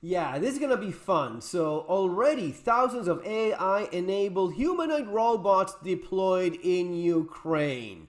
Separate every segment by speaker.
Speaker 1: Yeah, this is gonna be fun. So already thousands of AI-enabled humanoid robots deployed in Ukraine.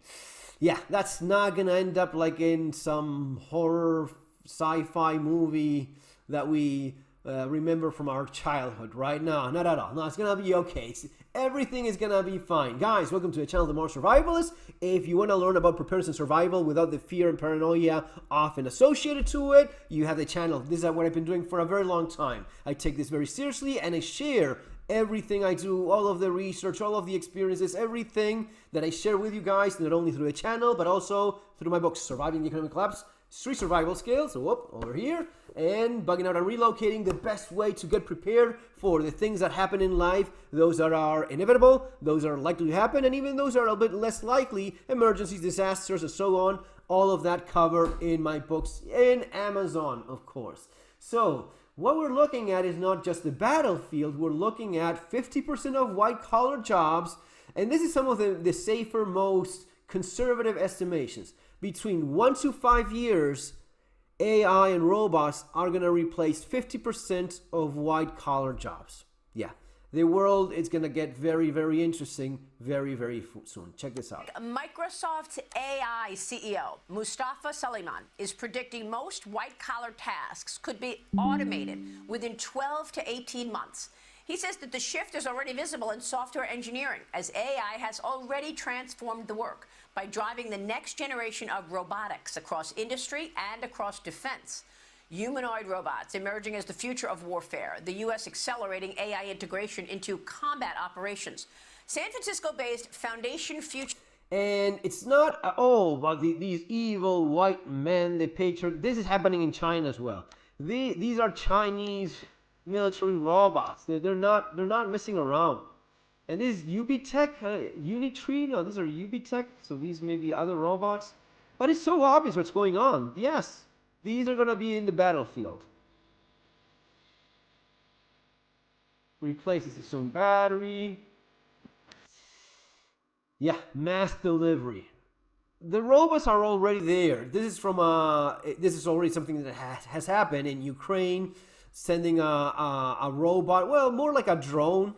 Speaker 1: Yeah, that's not gonna end up like in some horror sci-fi movie that we remember from our childhood, right? No, not at all. No, it's gonna be okay. Everything is gonna be fine. Guys, welcome to the channel, The More Survivalist. If you want to learn about preparedness and survival without the fear and paranoia often associated to it, you have the channel. This is what I've been doing for a very long time. I take this very seriously and I share everything I do, all of the research, all of the experiences, everything that I share with you guys, not only through the channel, but also through my books, Surviving the Economic Collapse, Street Survival Skills, so whoop, over here, and Bugging Out and Relocating, the best way to get prepared for the things that happen in life, those that are inevitable, those that are likely to happen, and even those that are a bit less likely, emergencies, disasters, and so on. All of that covered in my books, in Amazon, of course. So, what we're looking at is not just the battlefield, we're looking at 50% of white-collar jobs, and this is some of the safer, most conservative estimations. Between 1 to 5 years, AI and robots are going to replace 50% of white-collar jobs. Yeah, the world is going to get very, very interesting very, very soon. Check this out.
Speaker 2: Microsoft's AI CEO, Mustafa Suleyman, is predicting most white-collar tasks could be automated within 12 to 18 months. He says that the shift is already visible in software engineering, as AI has already transformed the work by driving the next generation of robotics across industry and across defense. Humanoid robots emerging as the future of warfare, the U.S. accelerating AI integration into combat operations. San Francisco-based Foundation Future...
Speaker 1: And it's not at all about these evil white men, the patriot. This is happening in China as well. These are Chinese military robots. They're not messing around. And this is UBTech, Unitree. No, these are UBTech. So these may be other robots. But it's so obvious what's going on. Yes, these are going to be in the battlefield. Replaces its own battery. Yeah, mass delivery. The robots are already there. This is from this is already something that has happened in Ukraine. Sending a robot, well, more like a drone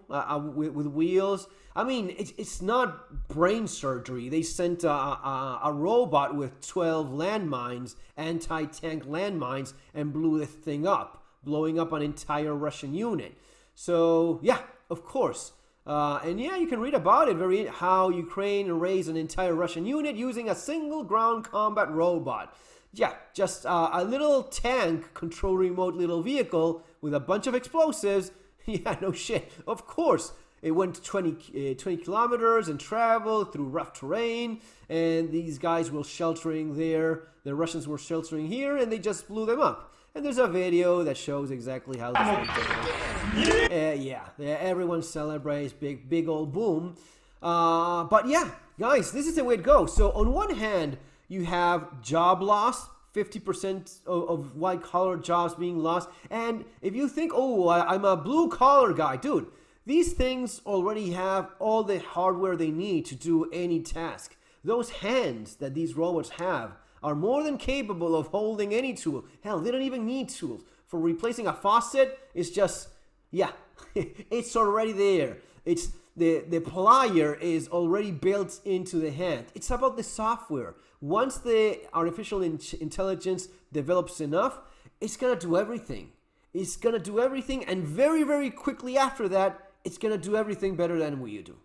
Speaker 1: with wheels. I mean, it's not brain surgery. They sent a robot with 12 landmines, anti-tank landmines, and blew the thing up, blowing up an entire Russian unit. So, yeah, of course. And yeah, you can read about it, how Ukraine erased an entire Russian unit using a single ground combat robot. Yeah, just a little tank control remote little vehicle with a bunch of explosives. Yeah, no shit. Of course, it went 20 kilometers and traveled through rough terrain. And these guys were sheltering there. The Russians were sheltering here, and they just blew them up. And there's a video that shows exactly how this went down. Yeah, everyone celebrates, big old boom. But yeah, guys, this is the way it goes. So on one hand, you have job loss, 50% of white-collar jobs being lost. And if you think, oh, I'm a blue-collar guy, dude, these things already have all the hardware they need to do any task. Those hands that these robots have are more than capable of holding any tool. Hell, they don't even need tools. For replacing a faucet, it's just, yeah, it's already there. It's the plier is already built into the hand. It's about the software. Once the artificial intelligence develops enough, it's gonna do everything. It's gonna do everything, and very, very quickly after that, it's gonna do everything better than we do.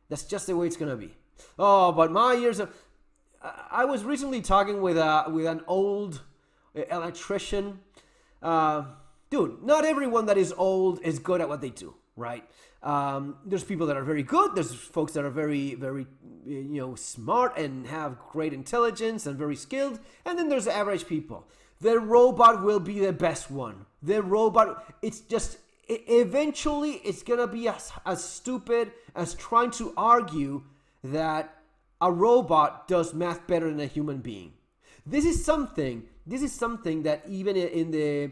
Speaker 1: That's just the way it's gonna be. Oh, but my years of... I was recently talking with an old electrician. Dude, not everyone that is old is good at what they do, right? There's people that are very good. There's folks that are very, very, smart and have great intelligence and very skilled. And then there's average people. The robot will be the best one. The robot, it's just, eventually it's going to be as stupid as trying to argue that a robot does math better than a human being. This is something that even in the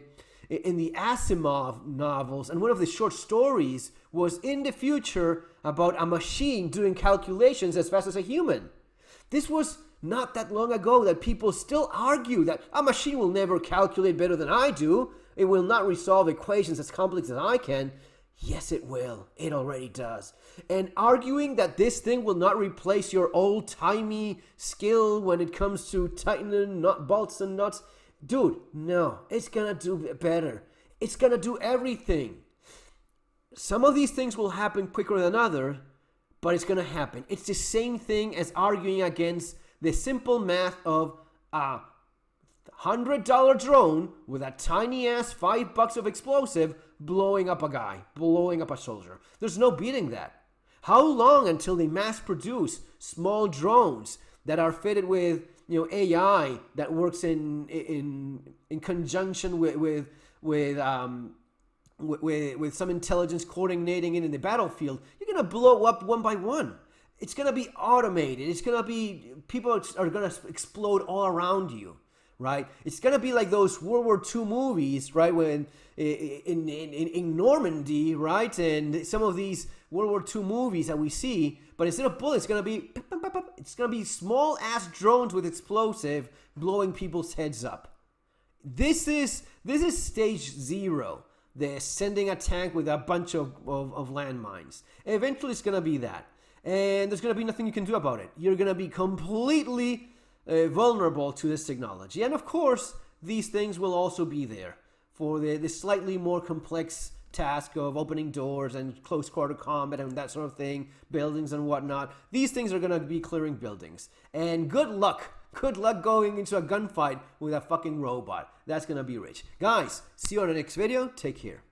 Speaker 1: Asimov novels, and one of the short stories was in the future about a machine doing calculations as fast as a human. This was not that long ago that people still argue that a machine will never calculate better than I do. It will not resolve equations as complex as I can. Yes, it will. It already does. And arguing that this thing will not replace your old-timey skill when it comes to tightening bolts and nuts, dude, no. It's gonna do better. It's gonna do everything. Some of these things will happen quicker than others, but it's gonna happen. It's the same thing as arguing against the simple math of a $100 drone with a tiny ass $5 of explosive blowing up a guy, blowing up a soldier. There's no beating that. How long until they mass produce small drones that are fitted with AI that works in conjunction with some intelligence coordinating it in the battlefield? You're gonna blow up one by one. It's gonna be automated. It's gonna be, people are gonna explode all around you, right? It's gonna be like those World War II movies, right? When in Normandy, right? And some of these World War II movies that we see, but instead of bullets, it's gonna be small ass drones with explosive blowing people's heads up. This is stage 0. They're sending a tank with a bunch of landmines. Eventually, it's gonna be that. And there's going to be nothing you can do about it. You're going to be completely vulnerable to this technology. And of course, these things will also be there for the slightly more complex task of opening doors and close quarter combat and that sort of thing, buildings and whatnot. These things are going to be clearing buildings. And good luck. Good luck going into a gunfight with a fucking robot. That's going to be rich. Guys, see you on the next video. Take care.